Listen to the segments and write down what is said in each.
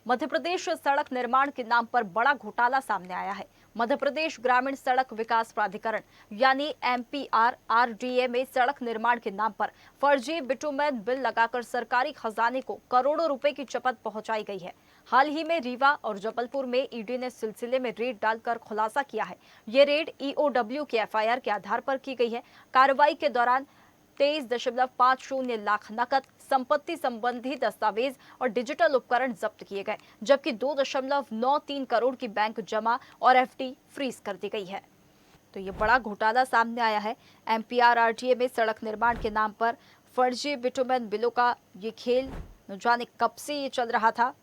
मध्य प्रदेश सड़क निर्माण के नाम पर बड़ा घोटाला सामने आया है। मध्य प्रदेश ग्रामीण सड़क विकास प्राधिकरण यानी MPRRDA में सड़क निर्माण के नाम पर फर्जी बिटुमेन बिल लगाकर सरकारी खजाने को करोड़ों रुपए की चपत पहुंचाई गई है। हाल ही में रीवा और जबलपुर में ईडी ने सिलसिले में रेड डालकर खुलासा किया है। ये रेड EOW के FIR के आधार पर की गई है। कार्रवाई के दौरान 23.50 लाख नकद, संपत्ति संबंधी दस्तावेज और डिजिटल उपकरण जब्त किए गए, जबकि 2.93 करोड़ की बैंक जमा और FD फ्रीज कर दी गई है। तो ये बड़ा घोटाला सामने आया है। MPRRDA में सड़क निर्माण के नाम पर फर्जी बिटुमेन बिलों का ये खेल न जाने कब से ये चल रहा था।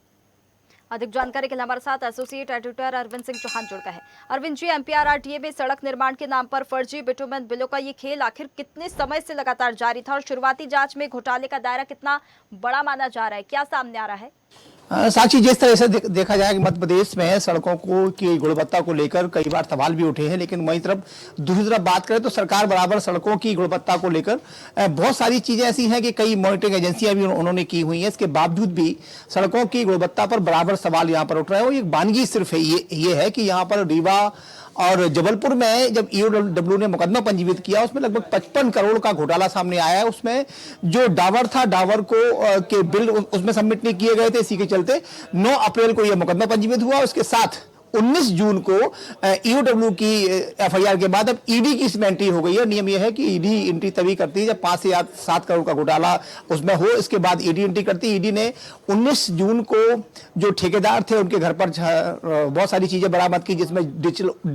अधिक जानकारी के लिए हमारे साथ एसोसिएट एडिटर अरविंद सिंह चौहान जुड़ गए हैं। अरविंद जी, MPRRDA में सड़क निर्माण के नाम पर फर्जी बिटुमेन बिलों का ये खेल आखिर कितने समय से लगातार जारी था और शुरुआती जांच में घोटाले का दायरा कितना बड़ा माना जा रहा है, क्या सामने आ रहा है? साक्षी, जिस तरह से देखा जाए कि मध्य प्रदेश में सड़कों को की गुणवत्ता को लेकर कई बार सवाल भी उठे हैं, लेकिन वहीं तरफ दूसरी तरफ बात करें तो सरकार बराबर सड़कों की गुणवत्ता को लेकर बहुत सारी चीजें ऐसी हैं कि कई मॉनिटरिंग एजेंसियां भी उन्होंने की हुई हैं। इसके बावजूद भी सड़कों की गुणवत्ता पर बराबर सवाल यहाँ पर उठ रहे हैं। और एक वानगी सिर्फ ये है कि यहाँ पर रीवा और जबलपुर में जब EOW ने मुकदमा पंजीकृत किया, उसमें लगभग 55 करोड़ का घोटाला सामने आया है। उसमें जो डावर था, डावर को के बिल उसमें सबमिट नहीं किए गए थे। इसी के चलते 9 अप्रैल को यह मुकदमा पंजीकृत हुआ। उसके साथ 19 जून को EOW की FIR के बाद अब ED की इसमें एंट्री हो गई है। नियम यह है कि ED एंट्री तभी करती है जब 5 से 7 करोड़ का घोटाला उसमें हो। इसके बाद ED एंट्री करती है। ED ने 19 जून को जो ठेकेदार थे उनके घर पर बहुत सारी चीजें बरामद की, जिसमें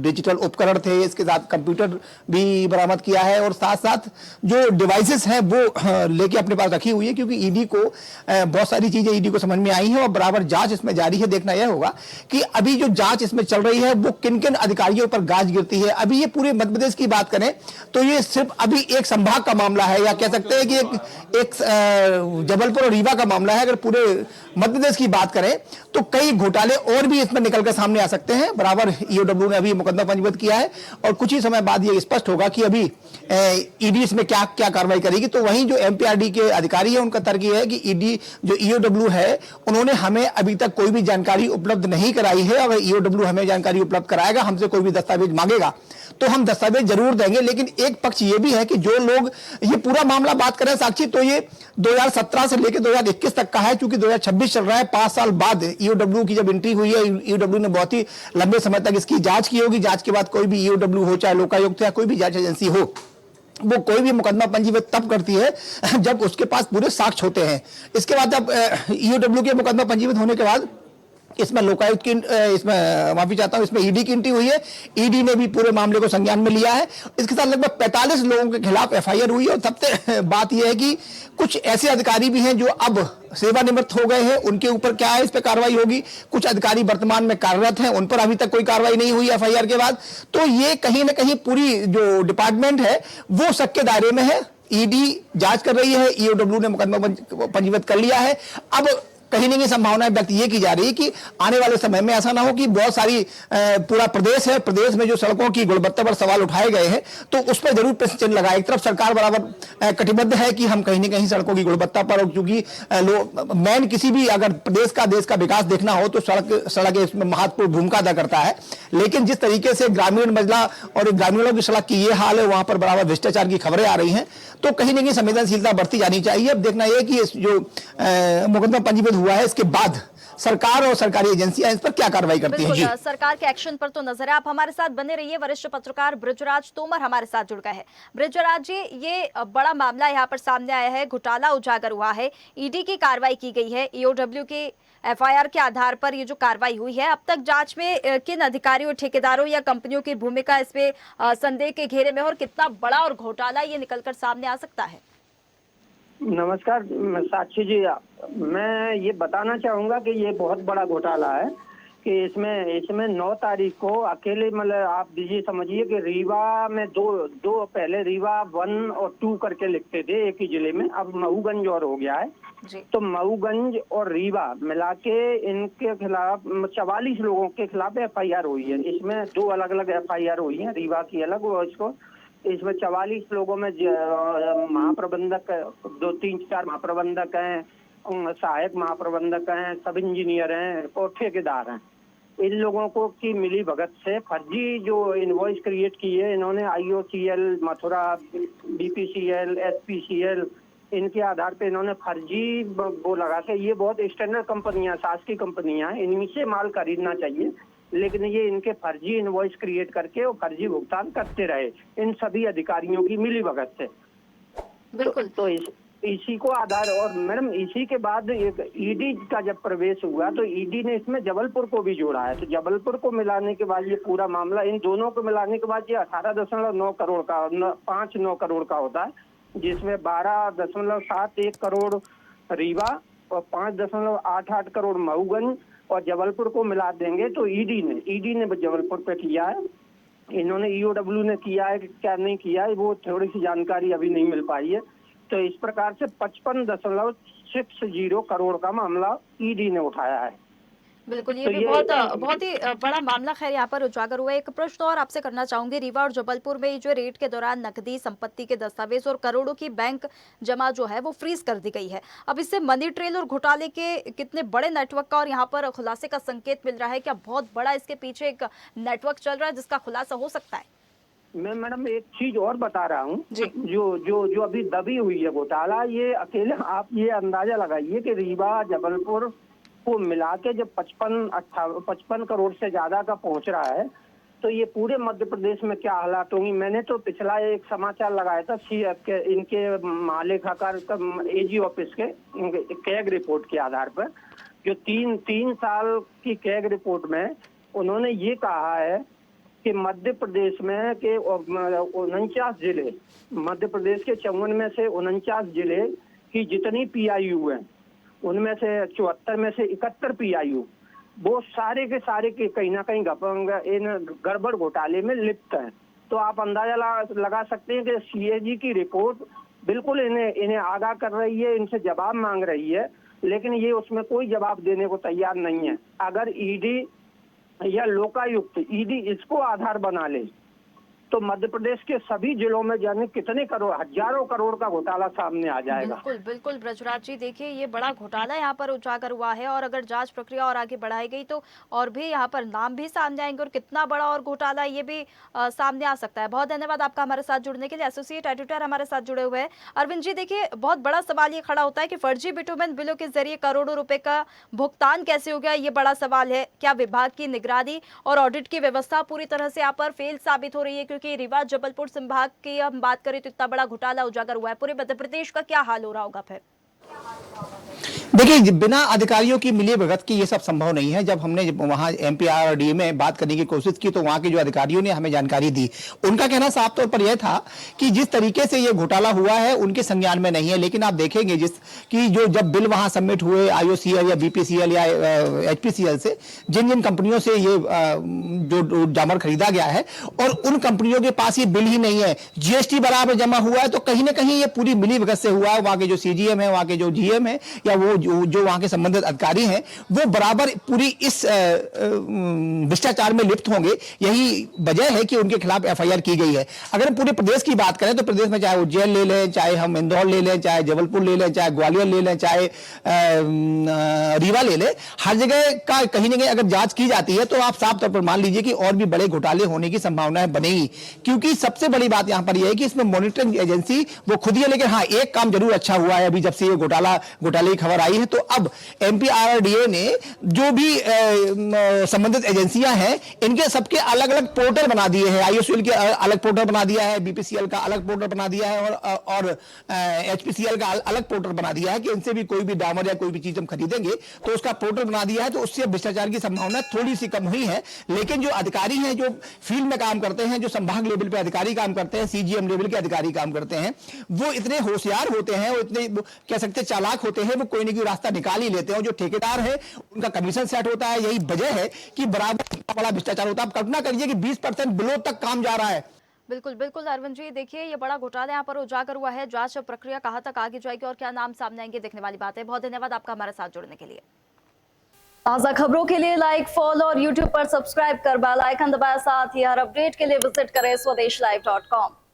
डिजिटल उपकरण थे, इसके साथ कंप्यूटर भी बरामद किया है और साथ साथ जो डिवाइसेस हैं वो लेके अपने पास रखी हुई है, क्योंकि ED को बहुत सारी चीजें ED को समझ में आई हैं और बराबर जांच इसमें जारी है। देखना यह होगा कि अभी जो जांच इसमें चल रही है वो किन किन अधिकारियों पर गाज गिरती है। अभी ये पूरे मध्य प्रदेश की बात करें तो ये सिर्फ अभी एक संभाग का मामला है, या कह सकते हैं कि एक जबलपुर और रीवा का मामला है। अगर पूरे मध्य प्रदेश की बात करें तो कई घोटाले और भी इसमें निकल कर सामने आ सकते हैं। बराबर EOW ने अभी मुकदमा पंजीकृत किया है और कुछ ही समय बाद ये स्पष्ट होगा कि अभी ED इसमें क्या क्या कार्रवाई करेगी। तो वहीं जो MPRD के अधिकारी है उनका तर्क यह है कि ED जो EOW है उन्होंने हमें अभी तक कोई भी जानकारी उपलब्ध नहीं कराई है। अगर EOW हमें जानकारी उपलब्ध कराएगा, हमसे कोई भी दस्तावेज मांगेगा तो हम दस्तावेज जरूर देंगे। लेकिन एक पक्ष ये भी है कि जो लोग ये पूरा मामला बात करें साक्षी, तो ये 2017 से लेकर 2021 तक का है, क्योंकि 2026 चल रहा है। 5 साल बाद EOW की जब एंट्री हुई है, EOW ने बहुत ही लंबे समय तक इसकी जांच की होगी। जांच के बाद कोई भी EOW हो, चाहे लोकायुक्त या कोई भी जांच एजेंसी हो, वो कोई भी मुकदमा पंजीकृत तब करती है जब उसके पास पूरे साक्ष्य होते हैं। इसके बाद जब EOW के मुकदमा पंजीकृत होने के बाद इसमें लोकायुक्त की इसमें माफी चाहता हूं, इसमें ED की एंट्री हुई है। ED ने भी पूरे मामले को संज्ञान में लिया है। इसके साथ लगभग 45 लोगों के खिलाफ FIR हुई है। और सबसे बात यह है कि कुछ ऐसे अधिकारी भी हैं जो अब सेवानिवृत्त हो गए हैं, उनके ऊपर क्या है, इस पर कार्रवाई होगी। कुछ अधिकारी वर्तमान में कार्यरत हैं, उन पर अभी तक कोई कार्रवाई नहीं हुई FIR के बाद। तो ये कहीं ना कहीं पूरी जो डिपार्टमेंट है वो शक के दायरे में है। ED जांच कर रही है, EOW ने मुकदमा पंजीकृत कर लिया है। अब कहीं ना कहीं संभावना व्यक्त ये की जा रही है कि आने वाले समय में ऐसा ना हो कि बहुत सारी पूरा प्रदेश है, प्रदेश में जो सड़कों की गुणवत्ता पर सवाल उठाए गए हैं तो उस पर जरूर प्रश्न चिन्ह लगा। एक तरफ सरकार बराबर कटिबद्ध है कि हम कहीं ना कहीं सड़कों की गुणवत्ता पर, और क्योंकि मेन किसी भी अगर देश का विकास देखना हो तो सड़क इसमें महत्वपूर्ण भूमिका अदा करता है। लेकिन जिस तरीके से ग्रामीण महिला और ग्रामीणों की सड़क की ये हाल है, वहां पर बराबर भ्रष्टाचार की खबरें आ रही हैं, तो कहीं ना कहीं संवेदनशीलता बढ़ती जानी चाहिए। अब देखना यह कि जो मुकदमा पंजीकृत हुआ है इसके बाद सरकार और सरकारी एजेंसियां इस पर क्या कार्रवाई करती हैं। जी, सरकार के एक्शन पर तो नजर है। आप हमारे साथ बने रहिए। वरिष्ठ पत्रकार बृजराज तोमर हमारे साथ जुड़ गए हैं। बृजराज जी, ये बड़ा मामला यहाँ पर सामने आया है, घोटाला उजागर हुआ है, ED की कार्रवाई की गई है, EOW के FIR के आधार पर ये जो कार्रवाई हुई है, अब तक जांच में किन अधिकारियों, ठेकेदारों या कंपनियों की भूमिका इसमें संदेह के घेरे में और कितना बड़ा और घोटाला ये निकलकर सामने आ सकता है? नमस्कार साक्षी जी, मैं ये बताना चाहूंगा कि ये बहुत बड़ा घोटाला है कि इसमें 9 तारीख को अकेले, मतलब आप ये समझिए कि रीवा में दो पहले रीवा 1 और 2 करके लिखते थे एक ही जिले में, अब महूगंज और हो गया है जी। तो महूगंज और रीवा मिला के इनके खिलाफ 44 लोगों के खिलाफ FIR हुई है। इसमें 2 अलग अलग FIR हुई है, रीवा की अलग और इसमें 44 लोगों में महाप्रबंधक 2-3-4 महाप्रबंधक हैं सहायक महाप्रबंधक हैं, सब इंजीनियर हैं और ठेकेदार हैं, इन लोगों को की मिली भगत से फर्जी जो इनवॉइस क्रिएट की है इन्होंने, IOCL, मथुरा, BPCL, SPCL, इनके आधार पे इन्होंने फर्जी वो लगा के, ये बहुत स्टैंडर्ड कंपनियां, शासकीय कंपनियां हैं, इनमें से माल खरीदना चाहिए, लेकिन ये इनके फर्जी इनवॉइस क्रिएट करके और फर्जी भुगतान करते रहे इन सभी अधिकारियों की मिली भगत से। बिल्कुल। तो इसी को आधार, और मैडम इसी के बाद एक ED का जब प्रवेश हुआ तो ED ने इसमें जबलपुर को भी जोड़ा है, तो जबलपुर को मिलाने के बाद ये पूरा मामला, इन दोनों को मिलाने के बाद ये 18.9 करोड़ का, 5-9 करोड़ का होता है, जिसमें 12.71 करोड़ रीवा और 5.88 करोड़ मऊगंज और जबलपुर को मिला देंगे। तो ED ने जबलपुर पे किया है, इन्होंने EOW ने किया है कि क्या नहीं किया है, वो थोड़ी सी जानकारी अभी नहीं मिल पाई है। तो इस प्रकार से 55.60 करोड़ का मामला ED ने उठाया है। बिल्कुल, ये तो भी बहुत ही बड़ा मामला खैर यहाँ पर उजागर हुआ है। एक प्रश्न और आपसे करना चाहूंगी, रीवा और जबलपुर में जो रेड के दौरान नकदी, संपत्ति के दस्तावेज और करोड़ों की बैंक जमा जो है वो फ्रीज कर दी गई है। अब इससे मनी ट्रेल और घोटाले के कितने बड़े नेटवर्क का और यहाँ पर खुलासे का संकेत मिल रहा है, क्या बहुत बड़ा इसके पीछे एक नेटवर्क चल रहा है जिसका खुलासा हो सकता है? मैं मैडम एक चीज और बता रहा हूँ, जो अभी दबी हुई है घोटाला, ये अकेले आप ये अंदाजा लगाइए कि रीवा जबलपुर को मिला के जब 55 करोड़ से ज्यादा का पहुंच रहा है, तो ये पूरे मध्य प्रदेश में क्या हालात होंगी। मैंने तो पिछला एक समाचार लगाया था इनके महालेखाकार AG ऑफिस के कैग रिपोर्ट के आधार पर, जो तीन साल की कैग रिपोर्ट में उन्होंने ये कहा है कि मध्य प्रदेश में के 49 जिले, मध्य प्रदेश के 54 में से 49 जिले की जितनी PIU है, उनमें से 74 में से 71 PIU, वो सारे के कहीं ना कहीं इन गड़बड़ घोटाले में लिप्त हैं। तो आप अंदाजा लगा सकते हैं कि CAG की रिपोर्ट बिल्कुल इन्हें आगाह कर रही है, इनसे जवाब मांग रही है, लेकिन ये उसमें कोई जवाब देने को तैयार नहीं है। अगर ED या लोकायुक्त ED इसको आधार बना ले तो मध्य प्रदेश के सभी जिलों में जाने कितने करोड़, हजारों करोड़ का घोटाला सामने आ जाएगा। बिल्कुल बिल्कुल ब्रजराज जी, देखिए ये बड़ा घोटाला यहाँ पर उजागर हुआ है और अगर जांच प्रक्रिया और आगे बढ़ाई गई तो और भी यहाँ पर नाम भी सामने आएंगे और कितना बड़ा और घोटाला ये भी सामने आ सकता है। बहुत धन्यवाद आपका हमारे साथ जुड़ने के लिए। एसोसिएट एडिटर हमारे साथ जुड़े हुए हैं। अरविंद जी, देखिए बहुत बड़ा सवाल ये खड़ा होता है कि फर्जी बिटुमेन बिलों के जरिए करोड़ों रुपए का भुगतान कैसे हो गया, ये बड़ा सवाल है। क्या विभाग की निगरानी और ऑडिट की व्यवस्था पूरी तरह से यहाँ पर फेल साबित हो रही है? क्योंकि रीवा जबलपुर संभाग की हम बात करें तो इतना बड़ा घोटाला उजागर हुआ है, पूरे मध्य प्रदेश का क्या हाल हो रहा होगा फिर? देखिए, बिना अधिकारियों की मिलीभगत की ये सब संभव नहीं है। जब हमने वहां MPR और DA में बात करने की कोशिश की तो वहां के जो अधिकारियों ने हमें जानकारी दी, उनका कहना साफ तौर पर यह था कि जिस तरीके से ये घोटाला हुआ है उनके संज्ञान में नहीं है। लेकिन आप देखेंगे जब बिल वहां सबमिट हुए IOCL या BPCL या HPCL से, जिन कंपनियों से ये जो डामर खरीदा गया है, और उन कंपनियों के पास ये बिल ही नहीं है, GST बराबर जमा हुआ है, तो कहीं ना कहीं ये पूरी मिलीभगत से हुआ है। वहां के जो CGM है, वहां के जो GM है, या वो जो वहां के संबंधित अधिकारी हैं, वो बराबर पूरी इस भ्रष्टाचार में लिप्त होंगे। यही वजह है कि उनके खिलाफ FIR की गई है। अगर हम पूरे प्रदेश की बात करें तो प्रदेश में चाहे उज्जैन ले लें, चाहे हम इंदौर ले लें, चाहे जबलपुर ले लें, चाहे ग्वालियर ले लें, चाहे रीवा ले लें, हर जगह का कहीं ना कहीं अगर जांच की जाती है तो आप साफ तौर पर मान लीजिए कि और भी बड़े घोटाले होने की संभावनाएं बनेगी। क्योंकि सबसे बड़ी बात यहां पर यह है कि इसमें मॉनिटरिंग एजेंसी वो खुद ही है, लेकिन हाँ, एक काम जरूर अच्छा हुआ है अभी जब से ये घोटाले की खबर आई है, तो अब MPR और DA ने जो भी संबंधित एजेंसियां हैं, इनके सबके अलग अलग पोर्टल बना दिए हैं। IOCL के अलग पोर्टल बना दिया है, BPCL का अलग पोर्टल बना दिया है, और HPCL का अलग पोर्टल बना दिया है कि इनसे भी कोई भी डामर या कोई भी चीज हम खरीदेंगे तो उसका पोर्टल बना दिया है। तो उससे भ्रष्टाचार की संभावना थोड़ी सी कम हुई है। लेकिन जो अधिकारी हैं, जो फील्ड में काम करते हैं, जो संभाग लेवल पे अधिकारी काम करते हैं, CGM लेवल के अधिकारी काम करते हैं, वो इतने होशियार होते हैं, वो इतने कह सकते चालाक होते हैं, वो कोई ना कोई रास्ता निकाल ही लेते हैं। जो ठेकेदार है उनका कमीशन सेट होता है। यही वजह है कि बराबर बड़ा भ्रष्टाचार होता है। आप कल्पना करिए कि 20% बिलो तक काम जा रहा है। बिल्कुल बिल्कुल अरविंद जी, देखिए ये बड़ा घोटाला यहाँ पर उजागर हुआ है। जांच प्रक्रिया कहाँ तक आगे जाएगी और क्या नाम सामने आएंगे, देखने वाली बात है। बहुत धन्यवाद आपका हमारे साथ जुड़ने के लिए। ताज़ा खबरों के लिए लाइक, फॉलो और YouTube पर सब्सक्राइब कर बेल आइकन दबाएं। साथ ही हर अपडेट के लिए विजिट करें swedeshlive.com।